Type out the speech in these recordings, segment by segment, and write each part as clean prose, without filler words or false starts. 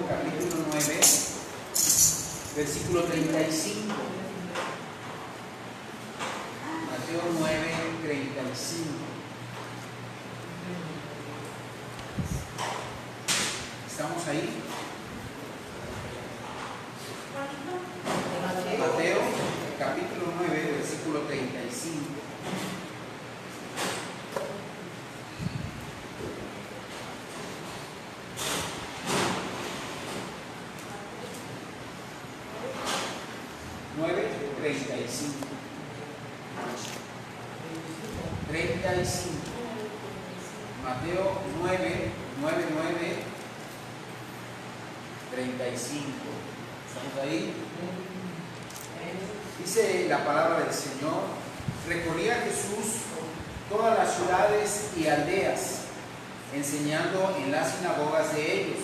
capítulo 9, versículo 35. Mateo 9, 35. ¿Estamos ahí? Mateo, capítulo 9, versículo 35. Mateo 9, 35. ¿Estamos ahí? Dice la palabra del Señor: recorría Jesús todas las ciudades y aldeas, enseñando en las sinagogas de ellos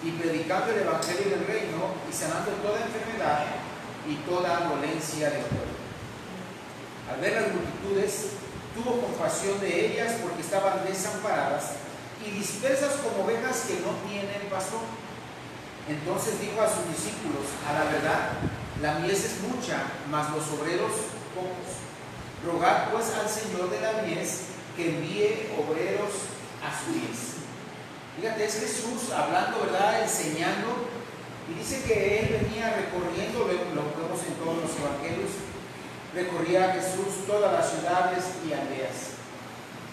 y predicando el evangelio del reino y sanando toda enfermedad y toda dolencia del pueblo. Al ver las multitudes, tuvo compasión de ellas porque estaban desamparadas y dispersas como ovejas que no tienen pastor. Entonces dijo a sus discípulos: a la verdad, la mies es mucha, mas los obreros pocos. Rogad pues al Señor de la mies que envíe obreros a su mies. Fíjate, es Jesús hablando, ¿verdad? Enseñando. Y dice que él venía recorriendo, lo vemos en todos los evangelios, recorría Jesús todas las ciudades y aldeas.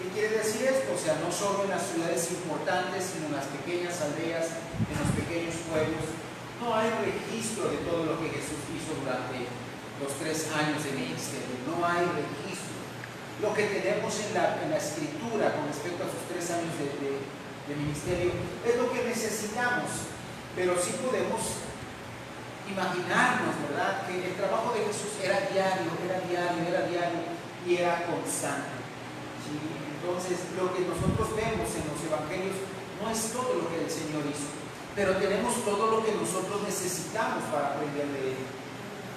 ¿Qué quiere decir esto? O sea, no solo en las ciudades importantes, sino en las pequeñas aldeas, en los pequeños pueblos. No hay registro de todo lo que Jesús hizo durante los 3 años de ministerio. No hay registro. Lo que tenemos en la escritura con respecto a sus 3 años de ministerio es lo que necesitamos. Pero sí podemos imaginarnos, ¿verdad?, que el trabajo de Jesús era diario y era constante. ¿Sí? Entonces, lo que nosotros vemos en los evangelios no es todo lo que el Señor hizo, pero tenemos todo lo que nosotros necesitamos para aprender de Él.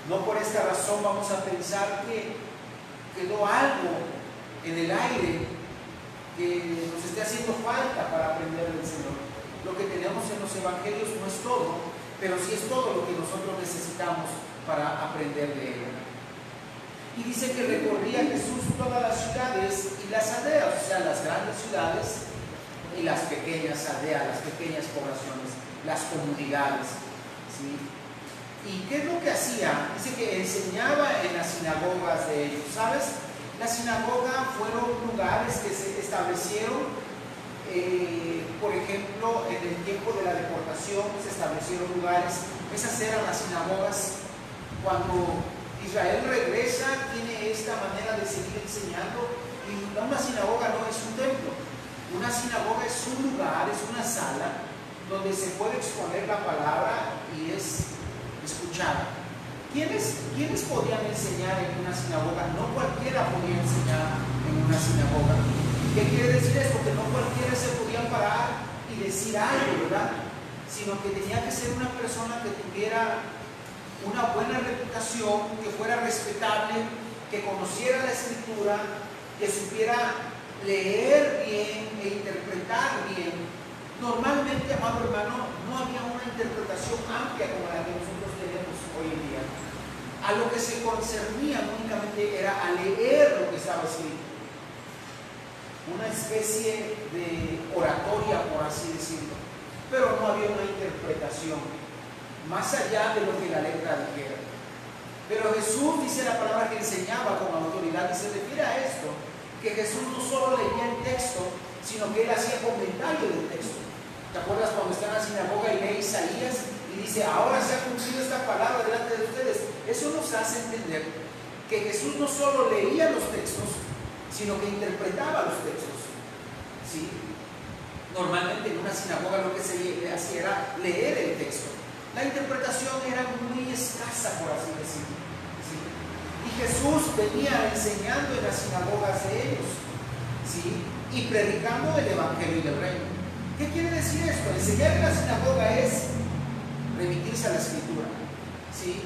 No por esta razón vamos a pensar que quedó algo en el aire que nos esté haciendo falta para aprender del Señor. Lo que tenemos en los evangelios no es todo, pero sí es todo lo que nosotros necesitamos para aprender de Él. Y dice que recorría Jesús todas las ciudades y las aldeas, o sea, las grandes ciudades y las pequeñas aldeas, las pequeñas poblaciones, las comunidades, ¿sí? ¿Y qué es lo que hacía? Dice que enseñaba en las sinagogas de ellos. ¿Sabes? La sinagoga fueron lugares que se establecieron. Por ejemplo, en el tiempo de la deportación se establecieron lugares. Esas eran las sinagogas. Cuando Israel regresa, tiene esta manera de seguir enseñando. Y una sinagoga no es un templo. Una sinagoga es un lugar, es una sala donde se puede exponer la palabra y es escuchada. ¿Quiénes podían enseñar en una sinagoga? No cualquiera podía enseñar en una sinagoga. ¿Qué quiere decir esto? Que no cualquiera se podía parar y decir algo, ¿verdad? Sino que tenía que ser una persona que tuviera una buena reputación, que fuera respetable, que conociera la escritura, que supiera leer bien e interpretar bien. Normalmente, amado hermano, no había una interpretación amplia como la que nosotros tenemos hoy en día. A lo que se concernía únicamente era a leer lo que estaba escrito. Una especie de oratoria, por así decirlo, pero no había una interpretación más allá de lo que la letra dijera. Pero Jesús, dice la palabra, que enseñaba con autoridad, y se refiere a esto, que Jesús no solo leía el texto, sino que él hacía comentario del texto. ¿Te acuerdas cuando está en la sinagoga y lee Isaías y dice: ahora se ha cumplido esta palabra delante de ustedes? Eso nos hace entender que Jesús no solo leía los textos, sino que interpretaba los textos. ¿Sí? Normalmente en una sinagoga lo que se hacía era leer el texto. La interpretación era muy escasa, por así decirlo. ¿Sí? Y Jesús venía enseñando en las sinagogas de ellos, ¿sí?, y predicando el evangelio del reino. ¿Qué quiere decir esto? Enseñar en la sinagoga es remitirse a la escritura, ¿sí?,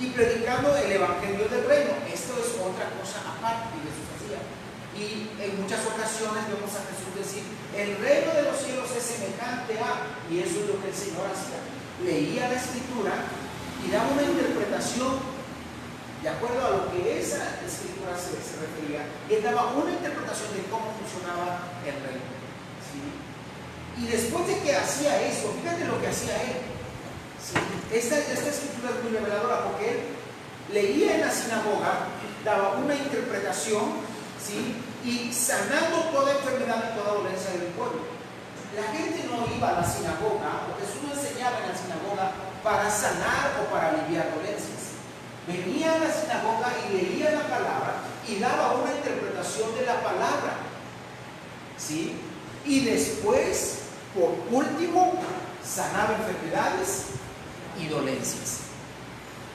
y predicando el evangelio del reino. Esto es otra cosa aparte que Jesús hacía. Y en muchas ocasiones vemos a Jesús decir, el reino de los cielos es semejante a, y eso es lo que el Señor hacía. Leía la Escritura y daba una interpretación de acuerdo a lo que esa Escritura se refería. Y él daba una interpretación de cómo funcionaba el reino, ¿sí? Y después de que hacía eso, fíjate lo que hacía él, ¿sí? Esta Escritura es muy reveladora porque él leía en la sinagoga, daba una interpretación, ¿sí? Y sanando toda enfermedad y toda dolencia del pueblo. La gente no iba a la sinagoga, o Jesús no enseñaba en la sinagoga para sanar o para aliviar dolencias. Venía a la sinagoga y leía la palabra y daba una interpretación de la palabra, ¿sí? Y después, por último, sanaba enfermedades y dolencias.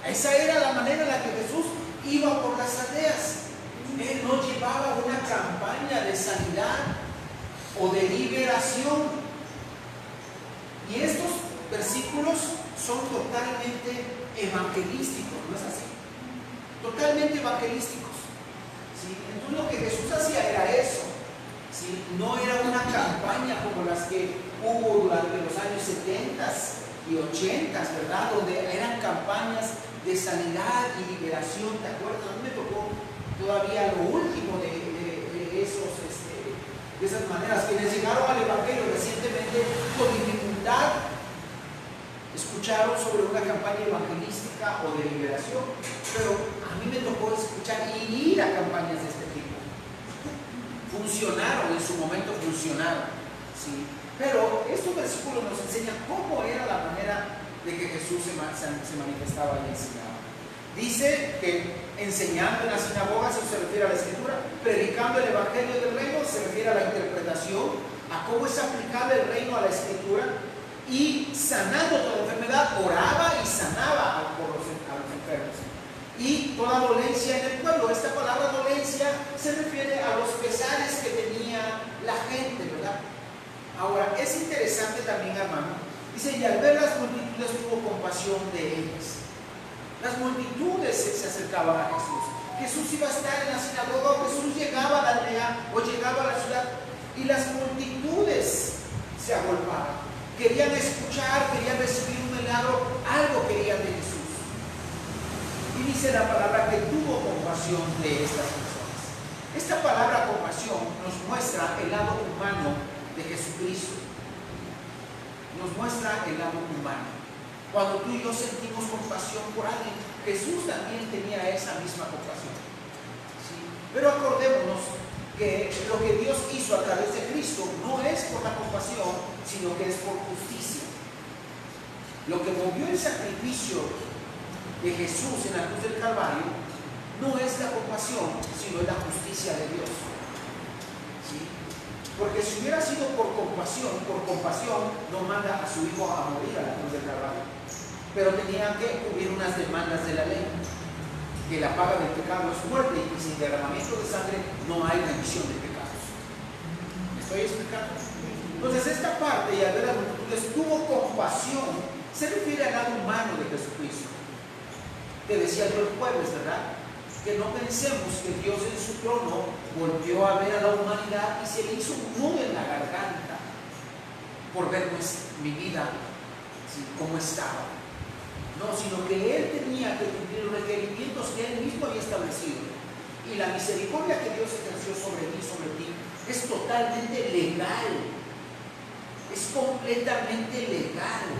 Esa era la manera en la que Jesús iba por las aldeas. Él no llevaba una campaña de sanidad o de liberación. Y estos versículos son totalmente evangelísticos, ¿no es así? Totalmente evangelísticos, ¿sí? Entonces lo que Jesús hacía era eso, ¿sí? No era una campaña como las que hubo durante los años 70 y 80, ¿verdad? Donde eran campañas de sanidad y liberación, ¿te acuerdas? A mí me tocó todavía lo último de esas maneras. Quienes llegaron al Evangelio recientemente con dificultad escucharon sobre una campaña evangelística o de liberación, pero a mí me tocó escuchar y ir a campañas de este tipo. Funcionaron, en su momento funcionaron, ¿sí? Pero estos versículos nos enseñan cómo era la manera de que Jesús se manifestaba y enseñaba. Dice que enseñando en las sinagogas, eso se refiere a la Escritura, predicando el Evangelio del reino, se refiere a la interpretación, a cómo es aplicable el reino a la Escritura, y sanando toda enfermedad, oraba y sanaba a los enfermos. Y toda dolencia en el pueblo. Esta palabra dolencia se refiere a los pesares que tenía la gente, ¿verdad? Ahora, es interesante también, hermano, dice, y al ver las multitudes tuvo compasión de ellas. Las multitudes se acercaban a Jesús. Jesús iba a estar en la sinagoga, o Jesús llegaba a la aldea o llegaba a la ciudad, y las multitudes se agolpaban. Querían escuchar, querían recibir un milagro, algo querían de Jesús. Y dice la palabra que tuvo compasión de estas personas. Esta palabra compasión nos muestra el lado humano de Jesucristo. Nos muestra el lado humano. Cuando tú y yo sentimos compasión por alguien, Jesús también tenía esa misma compasión, ¿sí? Pero acordémonos que lo que Dios hizo a través de Cristo no es por la compasión, sino que es por justicia. Lo que movió el sacrificio de Jesús en la cruz del Calvario no es la compasión, sino es la justicia de Dios, ¿sí? Porque si hubiera sido por compasión no manda a su hijo a morir a la cruz del Calvario. Pero tenían que cubrir unas demandas de la ley, que la paga del pecado es muerte, y sin derramamiento de sangre no hay remisión de pecados. ¿Me estoy explicando? Entonces esta parte, y al ver las multitudes, tuvo compasión, se refiere al lado humano de Jesucristo. Te decía yo el jueves, ¿verdad? Que no pensemos que Dios en su trono volvió a ver a la humanidad y se le hizo un nudo en la garganta por ver mi vida, ¿sí?, cómo estaba. No, sino que Él tenía que cumplir los requerimientos que Él mismo había establecido. Y la misericordia que Dios ejerció sobre mí, sobre ti, es totalmente legal. Es completamente legal.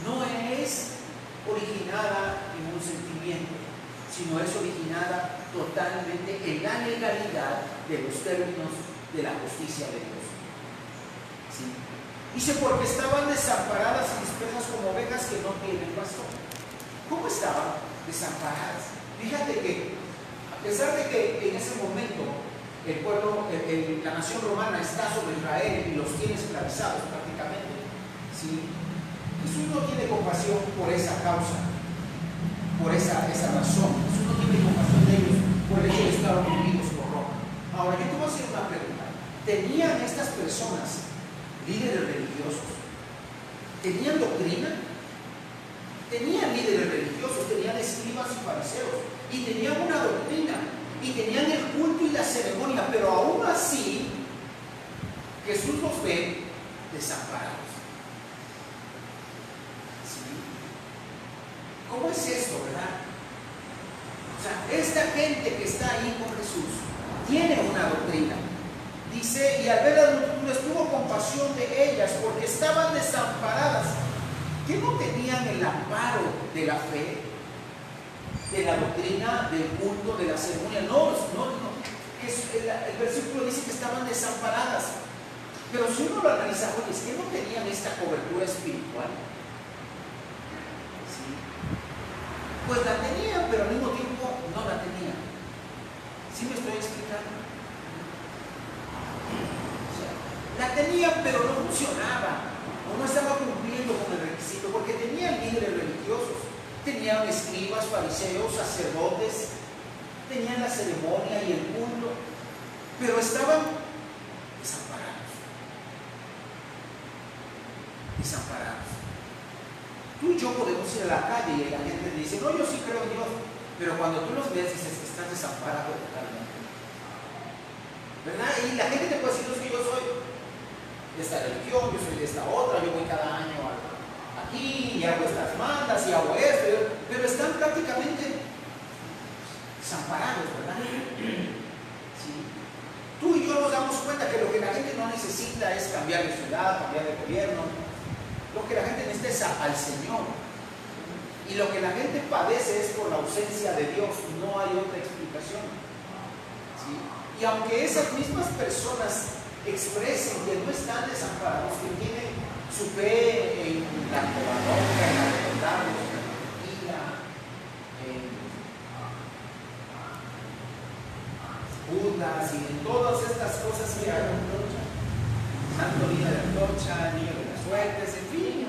No es originada en un sentimiento, sino es originada totalmente en la legalidad de los términos de la justicia de Dios. ¿Sí? Dice, porque estaban desamparadas y dispersas como ovejas que no tienen pastor. ¿Cómo estaban desamparadas? Fíjate que, a pesar de que en ese momento el pueblo, la nación romana está sobre Israel y los tiene esclavizados prácticamente, ¿sí?, Jesús no tiene compasión por esa causa, por esa razón. Jesús no tiene compasión de ellos por el hecho de estar oprimidos por Roma. Ahora, yo te voy a hacer una pregunta. ¿Tenían estas personas líderes religiosos? ¿Tenían doctrina? Tenían líderes religiosos, tenían escribas y fariseos, y tenían una doctrina. y tenían el culto y la ceremonia, pero aún así Jesús los ve desamparados. ¿Sí? ¿Cómo es esto, verdad? O sea, esta gente que está ahí con Jesús tiene una doctrina. Dice, y al ver las multitudes tuvo compasión de ellas porque estaban desamparadas, que no tenían el amparo de la fe, de la doctrina, del culto, de la ceremonia. No. El versículo dice que estaban desamparadas. Pero si uno lo analiza, oye, es que no tenían esta cobertura espiritual. ¿Sí? Pues la tenían, pero al mismo tiempo no la tenían. ¿Sí me estoy explicando? La tenían, pero no funcionaba, o no estaba cumpliendo con el requisito, porque tenían líderes religiosos, tenían escribas, fariseos, sacerdotes, tenían la ceremonia y el culto, pero estaban desamparados. Desamparados. Tú y yo podemos ir a la calle y la gente dice, no, yo sí creo en Dios, pero cuando tú los ves dices que estás desamparado totalmente, ¿verdad? Y la gente te puede decir, no, es que yo soy de esta religión, yo soy de esta otra, yo voy cada año aquí y hago estas mandas y hago esto, pero están prácticamente desamparados, ¿verdad? ¿Sí? Tú y yo nos damos cuenta que lo que la gente no necesita es cambiar de ciudad, cambiar de gobierno. Lo que la gente necesita es al Señor. Y lo que la gente padece es por la ausencia de Dios. No hay otra explicación. ¿Sí? Y aunque esas mismas personas expresen que no están desamparados, que tienen su fe en la cobardía, en la verdad, en la mentira, en Judas y en todas estas cosas que hay, Santo Niño de Antorcha, Niño de las Suertes, en fin,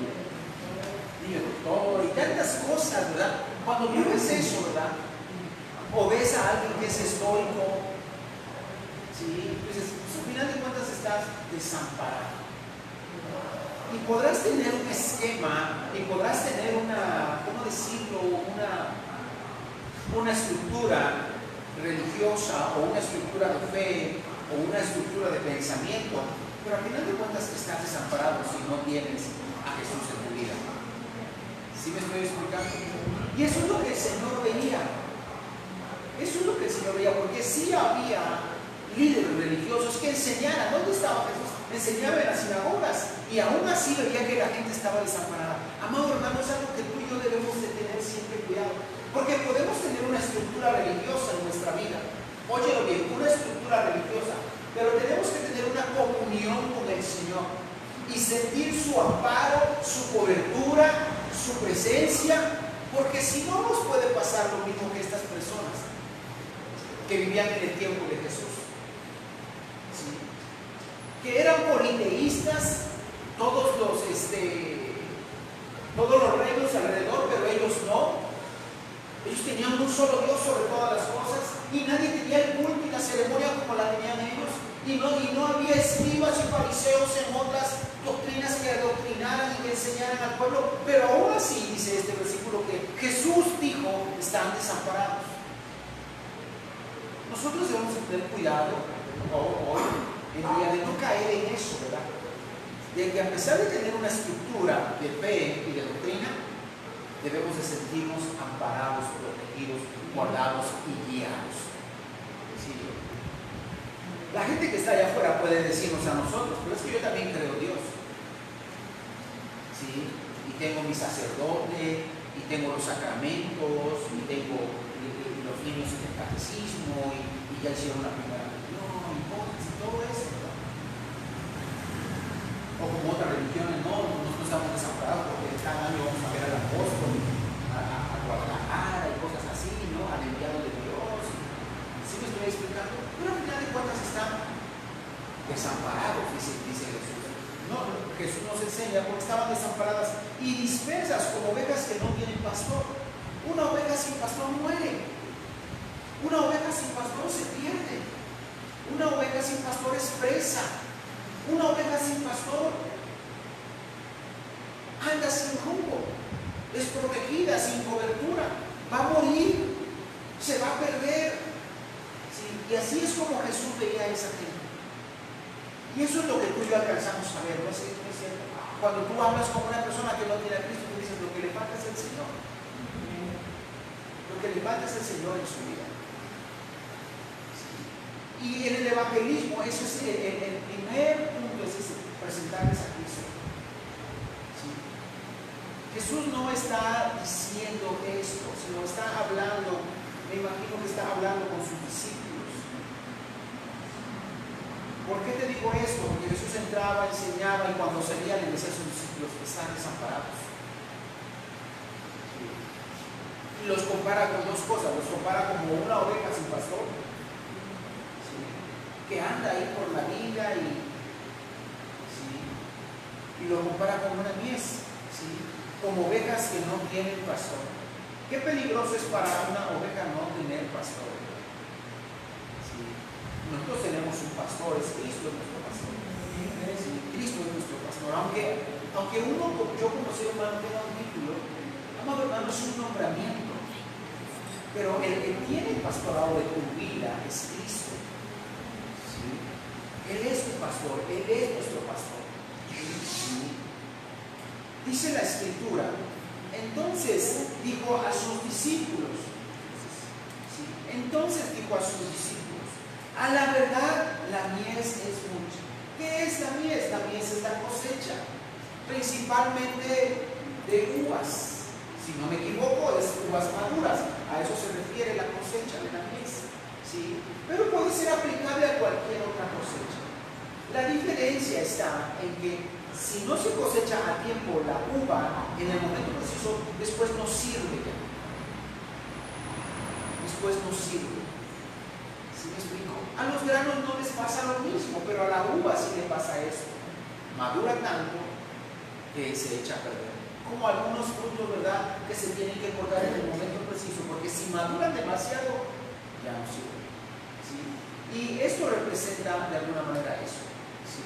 Niño Doctor y tantas cosas, ¿verdad? Cuando tú ves eso, ¿verdad? O ves a alguien que es estoico, ¿sí? Entonces, al final de cuentas estás desamparado. Y podrás tener un esquema, y podrás tener una, ¿cómo decirlo? Una estructura religiosa, o una estructura de fe, o una estructura de pensamiento, pero al final de cuentas estás desamparado si no tienes a Jesús en tu vida. ¿Sí me estoy explicando? Y eso es lo que el Señor veía. Eso es lo que el Señor veía, porque sí había líderes religiosos que enseñaran. ¿Dónde estaba Jesús? Enseñaba en las sinagogas y aún así veía que la gente estaba desamparada. Amado hermano, es algo que tú y yo debemos de tener siempre cuidado, porque podemos tener una estructura religiosa en nuestra vida. Óyelo bien, una estructura religiosa, pero tenemos que tener una comunión con el Señor y sentir su amparo, su cobertura, su presencia, porque si no nos puede pasar lo mismo que estas personas que vivían en el tiempo de Jesús. Que eran politeístas, todos los reinos alrededor, pero ellos no. Ellos tenían un solo Dios sobre todas las cosas y nadie tenía el culto y la ceremonia como la tenían ellos, y no había escribas y fariseos en otras doctrinas que adoctrinaran y que enseñaran al pueblo, pero aún así dice este versículo que Jesús dijo, están desamparados. Nosotros debemos tener cuidado hoy en día de no caer en eso, ¿verdad? De que a pesar de tener una estructura de fe y de doctrina, debemos de sentirnos amparados, protegidos, guardados y guiados. ¿Sí? La gente que está allá afuera puede decirnos a nosotros, pero es que yo también creo en Dios. ¿Sí? Y tengo mi sacerdote, y tengo los sacramentos, y tengo los niños en el catecismo, y ya hicieron la primera religión, y todo eso, ¿verdad? O como otras religiones, no estamos desamparados porque cada año vamos a ver al apóstol, a Guadalajara y cosas así, ¿no? Al enviado de Dios. ¿Sí me estoy explicando? Pero al final de cuentas están desamparados, dice Jesús. No, Jesús nos enseña porque estaban desamparadas y dispersas como ovejas que no tienen pastor. Una oveja sin pastor muere. Una oveja sin pastor se pierde. Una oveja sin pastor es presa. Una oveja sin pastor anda sin rumbo, desprotegida, sin cobertura, va a morir, se va a perder. ¿sí? Y así es como Jesús veía a esa gente. Y eso es lo que tú y yo alcanzamos a ver, ¿no es cierto? Cuando tú hablas con una persona que no tiene a Cristo, tú dices, lo que le falta es el Señor. Lo que le falta es el Señor en su vida. ¿Sí? Y en el evangelismo, eso es el primer punto, es presentarles a Cristo. ¿Sí? Jesús no está diciendo esto, sino está hablando, me imagino que está hablando con sus discípulos. ¿Por qué te digo esto? Porque Jesús entraba, enseñaba y cuando salía le decía a sus discípulos que están desamparados. Y los compara con dos cosas, los compara como una oveja sin pastor, ¿sí? Que anda ahí por la vida y lo compara con una mies, ¿sí? Como ovejas que no tienen pastor. Qué peligroso es para una oveja no tener pastor. Nosotros tenemos un pastor, es Cristo nuestro pastor. Sí, Cristo es nuestro pastor. Aunque uno, yo como ser humano, tenga un título, amado hermano, es un nombramiento. Pero el que tiene el pastorado de tu vida es Cristo. ¿Sí? Él es tu pastor, Él es nuestro pastor. ¿Sí? Dice la Escritura, entonces dijo a sus discípulos, ¿sí? Entonces dijo a sus discípulos, a la verdad, la mies es mucha. ¿Qué es la mies? La mies es la cosecha, principalmente de uvas. Si no me equivoco, es uvas maduras. A eso se refiere la cosecha de la mies. ¿Sí? Pero puede ser aplicable a cualquier otra cosecha. La diferencia está en que si no se cosecha a tiempo la uva, en el momento preciso, después no sirve ya. Después no sirve. ¿Sí me explico? A los granos no les pasa lo mismo, pero a la uva sí le pasa eso. Madura tanto que se echa a perder. Como algunos frutos, ¿verdad?, que se tienen que cortar en el momento preciso, porque si maduran demasiado, ya no sirven. ¿Sí? Y esto representa de alguna manera eso. ¿Sí?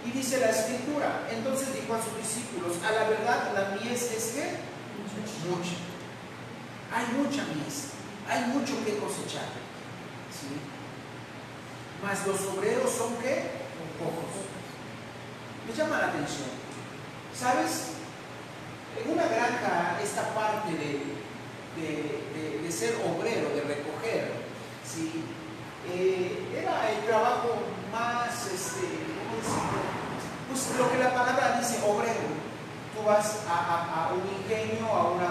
Y dice la Escritura, entonces dijo a sus discípulos, a la verdad la mies es ¿qué? Mucha. Hay mucha mies, hay mucho que cosechar. ¿Sí? Mas los obreros son ¿qué? Pocos. Me llama la atención. ¿Sabes? En una granja, esta parte de ser obrero, de recoger, ¿sí? Era el trabajo más, ¿cómo decirlo? Pues lo que la palabra dice, obrero. Tú vas a un ingenio, a una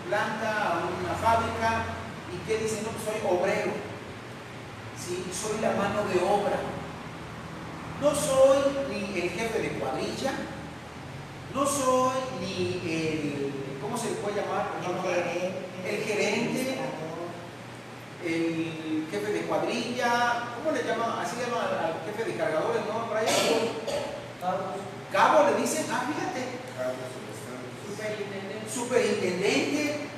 planta, a una fábrica, y ¿qué dicen? No, pues soy obrero. ¿Sí? Soy la mano de obra. No soy ni el jefe de cuadrilla, no soy ni el, ¿cómo se le puede llamar? El gerente, el jefe de cuadrilla, ¿cómo le llaman? Así le llaman al jefe de cargadores, ¿no? Por allá. Cabo le dicen, fíjate. Superintendente,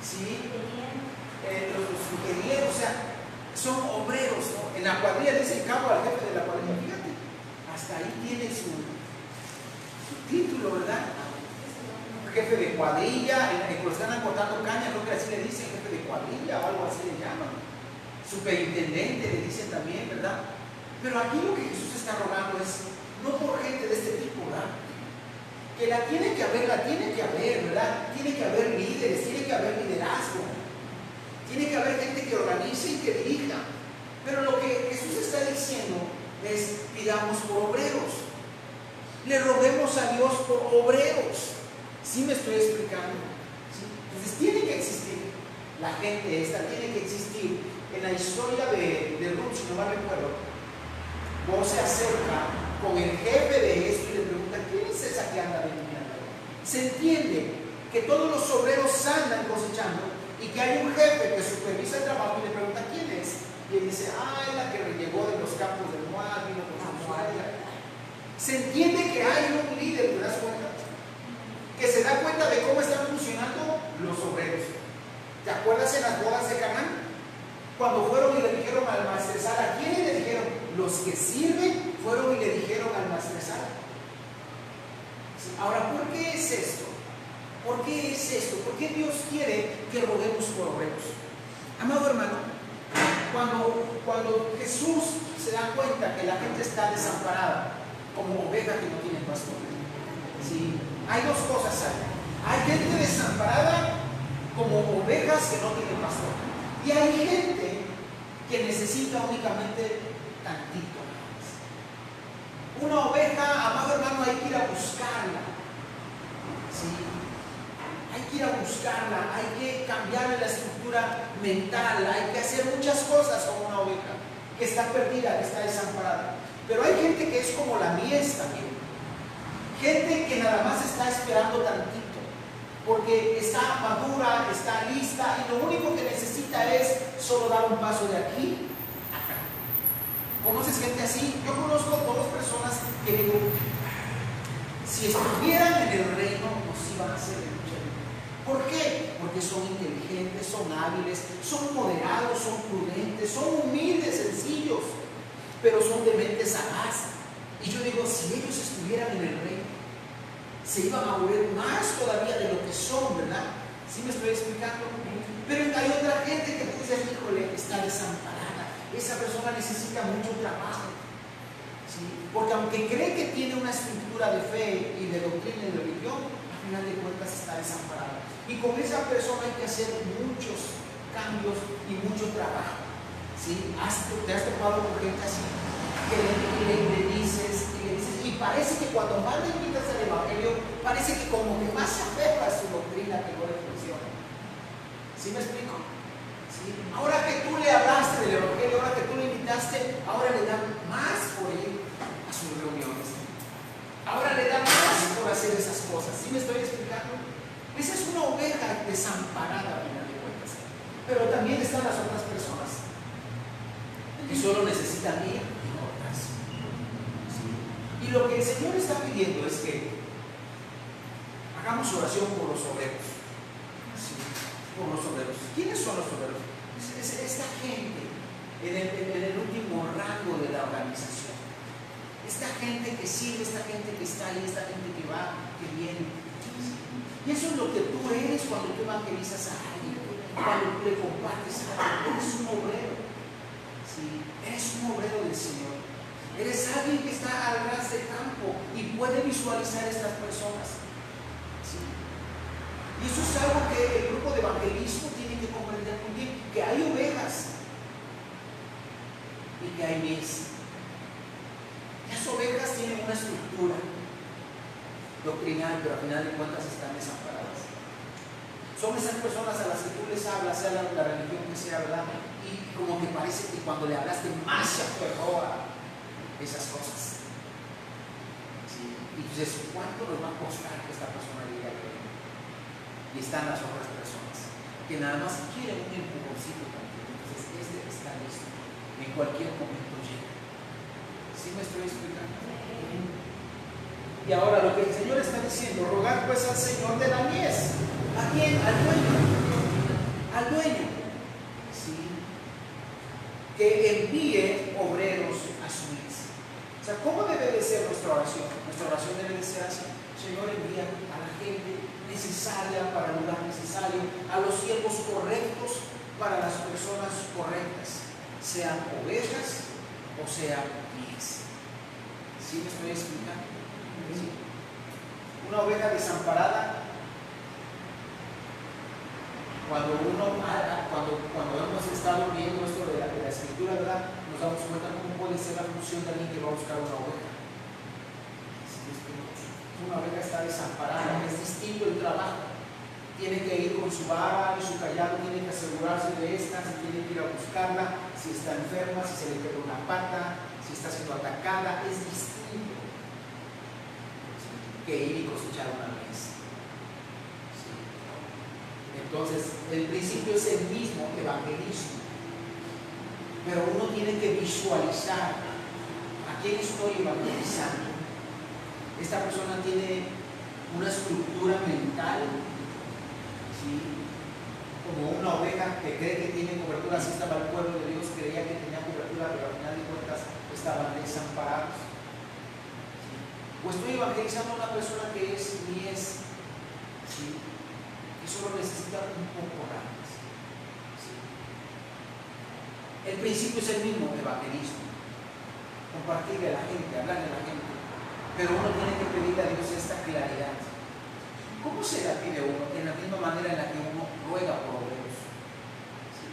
¿sí? Los ingenieros, o sea, son obreros, ¿no? En la cuadrilla le dicen cabo al jefe de la cuadrilla, fíjate, hasta ahí tiene su título, ¿verdad? Jefe de cuadrilla, en que están cortando caña, creo que así le dicen, jefe de cuadrilla o algo así le llaman. Superintendente le dicen también, ¿verdad? Pero aquí lo que Jesús está rogando es, no por gente de este tipo, ¿verdad? Que la tiene que haber, ¿verdad? Tiene que haber líderes, tiene que haber liderazgo. Tiene que haber gente que organice y que dirija. Pero lo que Jesús está diciendo es, pidamos por obreros. Le roguemos a Dios por obreros. ¿Sí me estoy explicando? ¿Sí? Entonces tiene que existir la gente esta, tiene que existir. En la historia de Ruth, si no mal recuerdo, vos se acerca con el jefe de esto y le pregunta, ¿quién es esa que anda vendiendo? Se entiende que todos los obreros andan cosechando y que hay un jefe que supervisa el trabajo y le pregunta, ¿quién es? Y él dice, es la que llegó de los campos del Moab, vino con su suegra. Se entiende que hay un líder, ¿te das cuenta? Que se da cuenta de cómo están funcionando los obreros. ¿Te acuerdas en las bodas de Canaán? Cuando fueron y le dijeron al maestresala, ¿a quiénes le dijeron? Los que sirven fueron y le dijeron al maestresala. Ahora, ¿por qué es esto? ¿Por qué es esto? ¿Por qué Dios quiere que roguemos por obreros? Amado hermano, Cuando Jesús se da cuenta que la gente está desamparada, como ovejas que no tienen pastor. ¿Sí? Hay dos cosas ahí. Hay gente desamparada como ovejas que no tienen pastor. Y hay gente que necesita únicamente tantito. Una oveja, amado hermano, hay que ir a buscarla. ¿Sí? Hay que ir a buscarla, hay que cambiar la estructura mental, hay que hacer muchas cosas como una oveja que está perdida, que está desamparada. Pero hay gente que es como la mies también. Gente que nada más está esperando tantito, porque está madura, está lista y lo único que necesita es solo dar un paso de aquí a acá. ¿Conoces gente así? Yo conozco dos personas que digo, si estuvieran en el reino, nos iban a hacer el mucho. ¿Por qué? Porque son inteligentes, son hábiles, son moderados, son prudentes, son humildes, sencillos, pero son de mente sagaz. Y yo digo, si ellos estuvieran en el reino, se iban a volver más todavía de lo que son, ¿verdad? ¿Sí me estoy explicando? Pero hay otra gente que tú dices, híjole, está desamparada. Esa persona necesita mucho trabajo. ¿Sí? Porque aunque cree que tiene una estructura de fe y de doctrina y de religión, al final de cuentas está desamparada. Y con esa persona hay que hacer muchos cambios y mucho trabajo. ¿Sí? ¿Te has topado con gente así? Que le dices, y parece que cuando más le invitas al evangelio, parece que como que más se aferra a su doctrina que no le funciona. ¿Sí me explico? ¿Sí? Ahora que tú le hablaste del evangelio, ahora que tú le invitaste, ahora le dan más por ir a sus reuniones. Ahora le dan más por hacer esas cosas. ¿Sí me estoy explicando? Esa es una oveja desamparada, a final de cuentas. Pero también están las otras personas que solo necesitan ir y otras. ¿Sí? Y lo que el Señor está pidiendo es que hagamos oración por los obreros. ¿Sí? Por los obreros. ¿Quiénes son los obreros? Es esta gente en el último rango de la organización. Esta gente que sirve, esta gente que está ahí, esta gente que va, que viene. Y eso es lo que tú eres cuando tú evangelizas a alguien, cuando tú le compartes a alguien. Eres un obrero. ¿Sí? Eres un obrero del Señor. Eres alguien que está al ras de campo y puede visualizar a estas personas. ¿Sí? Y eso es algo que el grupo de evangelismo tiene que comprender muy bien, que hay ovejas y que hay mies. Las ovejas tienen una estructura doctrinal, pero al final de cuentas están desamparadas. Son esas personas a las que tú les hablas, sea la religión que sea, ¿verdad? Y como que parece que cuando le hablaste más se aferró a esas cosas. ¿Sí? Y dices, ¿cuánto nos va a costar que esta persona llegue al reino? Y están las otras personas que nada más quieren un empujoncito también. Entonces, este está listo. En cualquier momento llega. ¿Sí me estoy explicando? Y ahora lo que el Señor está diciendo, rogar pues al Señor de la mies. ¿A quién? Al dueño. Al dueño. ¿Sí? Que envíe obreros a su mies. O sea, ¿cómo debe de ser nuestra oración? Nuestra oración debe de ser así. Señor, envía a la gente necesaria para el lugar necesario, a los siervos correctos para las personas correctas, sean ovejas o sean mies. ¿Sí me estoy explicando? ¿Sí? Una oveja desamparada, cuando hemos estado viendo esto de la escritura, ¿verdad? Nos damos cuenta cómo puede ser la función de alguien que va a buscar una oveja. ¿Sí? Una oveja está desamparada, es distinto el trabajo. Tiene que ir con su vara y su callado, tiene que asegurarse de esta, si tiene que ir a buscarla, si está enferma, si se le queda una pata, si está siendo atacada, es distinto que ir y cosechar una mies. ¿Sí? Entonces, el principio es el mismo, evangelismo, pero uno tiene que visualizar a quién estoy evangelizando. Esta persona tiene una estructura mental, ¿sí? Como una oveja que cree que tiene cobertura. Así estaba el pueblo de Dios, creía que tenía cobertura, pero al final de cuentas estaban desamparados. O estoy evangelizando a una persona que es mies, ¿sí? Que solo necesita un poco más. ¿Sí? El principio es el mismo, evangelismo. Compartirle a la gente, hablarle a la gente. Pero uno tiene que pedirle a Dios esta claridad. ¿Cómo se la pide uno? En la misma manera en la que uno ruega por obreros. ¿Sí?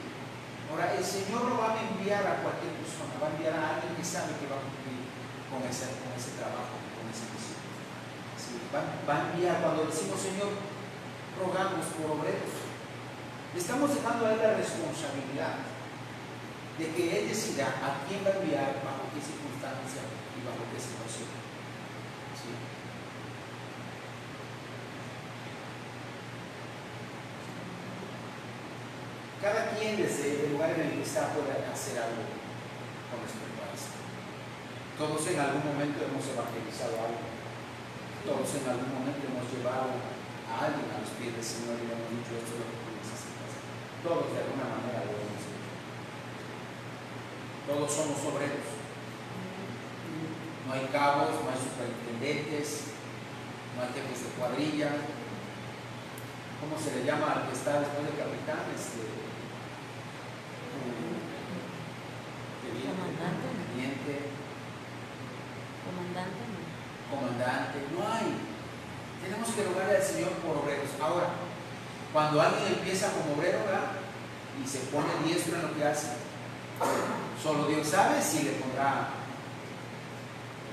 Ahora, el Señor no va a enviar a cualquier persona, va a enviar a alguien que sabe que va a cumplir con ese trabajo, con ese misión. ¿Sí? Va a enviar, cuando decimos Señor, rogamos por obreros, le estamos dejando a Él la responsabilidad de que Él decida a quién va a enviar, bajo qué circunstancia y bajo qué situación. ¿Sí? Cada quien desde el lugar en el que está puede hacer algo con respecto a esto. Todos en algún momento hemos evangelizado algo. Todos en algún momento hemos llevado a alguien a los pies del Señor y le hemos dicho esto es lo que tú necesitas. Todos de alguna manera lo hemos hecho. Todos somos obreros. No hay cabos, no hay superintendentes, no hay jefes de cuadrilla. ¿Cómo se le llama al que está después de capitán? Comandante, no hay. Tenemos que rogarle al Señor por obreros. Ahora, cuando alguien empieza como obrero, ¿verdad? Y se pone diestro en lo que hace, solo Dios sabe si le pondrá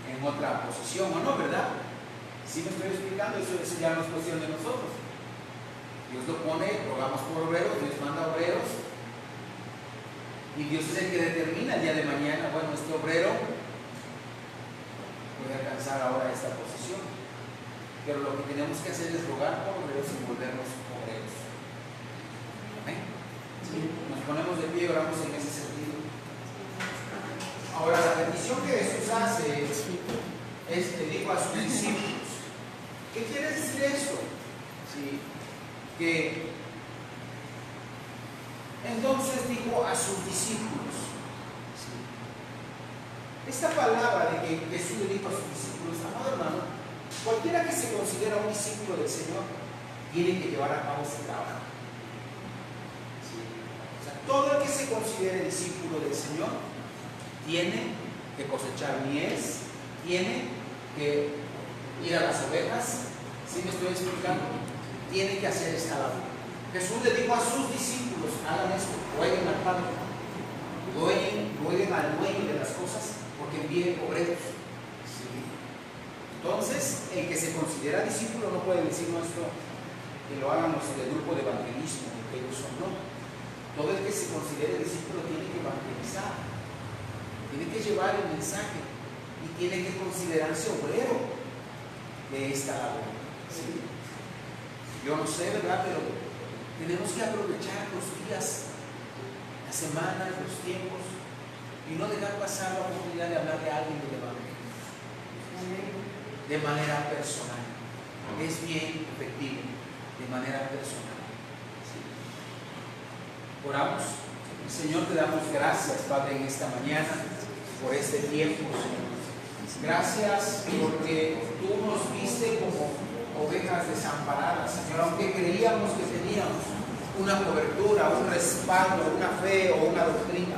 en otra posición o no, ¿verdad? Si me estoy explicando, eso ya no es cuestión de nosotros. Dios lo pone, rogamos por obreros, Dios manda obreros, y Dios es el que determina el día de mañana, bueno, este obrero puede alcanzar ahora esta posición. Pero lo que tenemos que hacer es rogar por obreros y volvernos obreros. ¿Amén? ¿Sí? Nos ponemos de pie y oramos en ese sentido. Ahora, la petición que Jesús hace es, le dijo a sus discípulos. ¿Qué quiere decir eso? ¿Sí? Que entonces dijo a sus discípulos. ¿Sí? Esta palabra de que Jesús le dijo a sus discípulos, amado hermano, cualquiera que se considera un discípulo del Señor tiene que llevar a cabo este trabajo. ¿Sí? O sea, todo el que se considere discípulo del Señor tiene que cosechar mies, tiene que ir a las ovejas. ¿Sí me estoy explicando? Tiene que hacer esta labor. Jesús le dijo a sus discípulos, hagan esto, rueguen al Padre, rueguen al dueño de las cosas, porque envíe obreros. ¿Sí? Entonces, el que se considera discípulo no puede decir esto, que lo hagan los del grupo de evangelismo, que ellos son, no. Todo el que se considere discípulo tiene que evangelizar, tiene que llevar el mensaje y tiene que considerarse obrero de esta labor. ¿Sí? Yo no sé, ¿verdad? Pero tenemos que aprovechar los días, las semanas, los tiempos y no dejar pasar la oportunidad de hablarle a alguien del Evangelio de manera personal. Es bien efectivo, de manera personal. ¿Sí? Oramos. Señor, te damos gracias, Padre, en esta mañana por este tiempo, Señor. Gracias porque tú nos viste como ovejas desamparadas, Señor, aunque creíamos que teníamos una cobertura, un respaldo, una fe o una doctrina.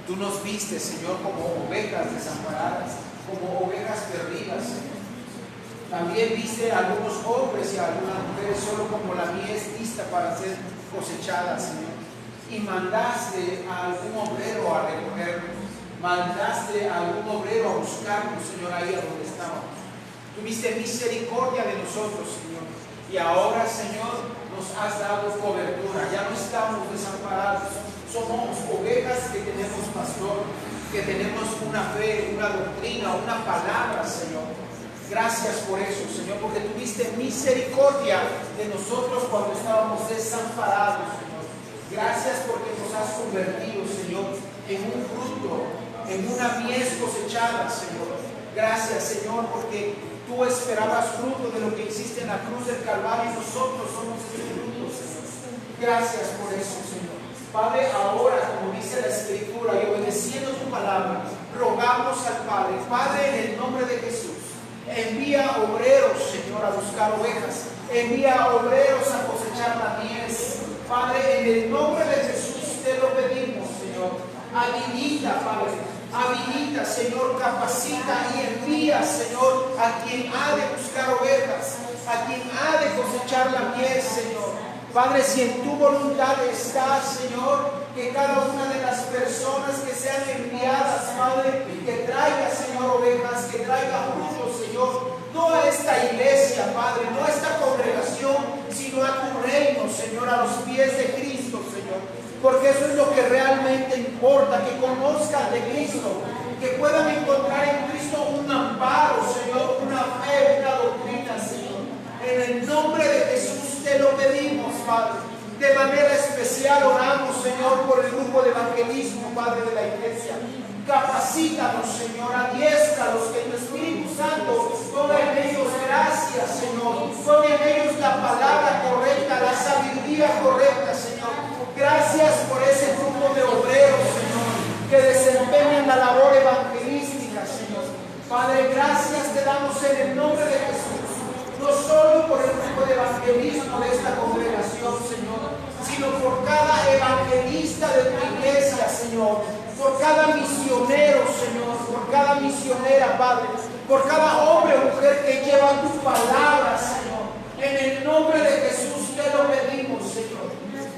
Tú nos viste, Señor, como ovejas desamparadas, como ovejas perdidas, Señor. También viste a algunos hombres y a algunas mujeres solo como la mies lista para ser cosechada, Señor. Y mandaste a algún obrero a recogernos, mandaste a algún obrero a buscarnos, Señor, ahí a donde estábamos. Tuviste misericordia de nosotros, Señor. Y ahora, Señor, nos has dado cobertura. Ya no estamos desamparados. Somos ovejas que tenemos pastor, que tenemos una fe, una doctrina, una palabra, Señor. Gracias por eso, Señor, porque tuviste misericordia de nosotros cuando estábamos desamparados, Señor. Gracias porque nos has convertido, Señor, en un fruto, en una mies cosechada, Señor. Gracias, Señor, porque tú esperabas fruto de lo que hiciste en la cruz del Calvario y nosotros somos ese fruto, Señor. Gracias por eso, Señor. Padre, ahora, como dice la Escritura y obedeciendo tu palabra, rogamos al Padre. Padre, en el nombre de Jesús, envía obreros, Señor, a buscar ovejas. Envía obreros a cosechar la mies. Padre, en el nombre de Jesús te lo pedimos, Señor. Habilita, Padre. Habilita, Señor, capacita y envía, Señor, a quien ha de buscar ovejas, a quien ha de cosechar la miel, Señor. Padre, si en tu voluntad está, Señor, que cada una de las personas que sean enviadas, Padre, que traiga, Señor, ovejas, que traiga frutos, Señor, no a esta iglesia, Padre, no a esta congregación, sino a tu reino, Señor, a los pies de Cristo, Señor. Porque eso es lo que realmente importa, que conozcan de Cristo, que puedan encontrar en Cristo un amparo, Señor, una fe, una doctrina, Señor. En el nombre de Jesús te lo pedimos, Padre. De manera especial oramos, Señor, por el grupo de evangelismo, Padre de la iglesia. Capacítanos, Señor, adiéstralos, que tu Espíritu Santo ponga en ellos gracias, Señor. Ponga en ellos la palabra correcta, la sabiduría correcta, Señor. Gracias por ese grupo de obreros, Señor, que desempeñan la labor evangelística, Señor. Padre, gracias te damos en el nombre de Jesús. No solo por el grupo de evangelismo de esta congregación, Señor, sino por cada evangelista de tu iglesia, Señor, por cada misionero, Señor, por cada misionera, Padre, por cada hombre o mujer que lleva tu palabra, Señor. En el nombre de Jesús te lo pedimos, Señor.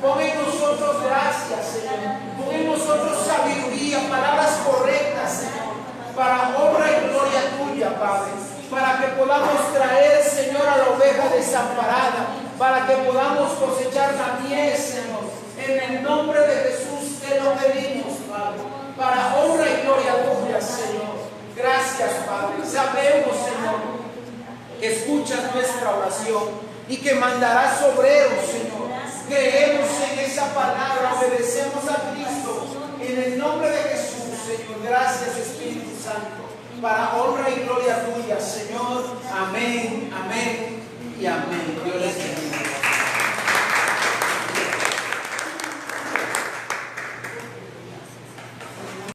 Pon en nosotros gracias, Señor. Pon en nosotros sabiduría, palabras correctas, Señor, para obra y gloria tuya, Padre. Para que podamos traer, Señor, a la oveja desamparada, para que podamos cosechar la miel, Señor. En el nombre de Jesús te lo pedimos, Padre, para honra y gloria tuya, Señor. Gracias, Padre. Sabemos, Señor, que escuchas nuestra oración y que mandarás obreros, Señor. Creemos en esa palabra, obedecemos a Cristo. En el nombre de Jesús, Señor. Gracias, Espíritu Santo, para honra y gloria tuya, Señor. Amén, amén y amén.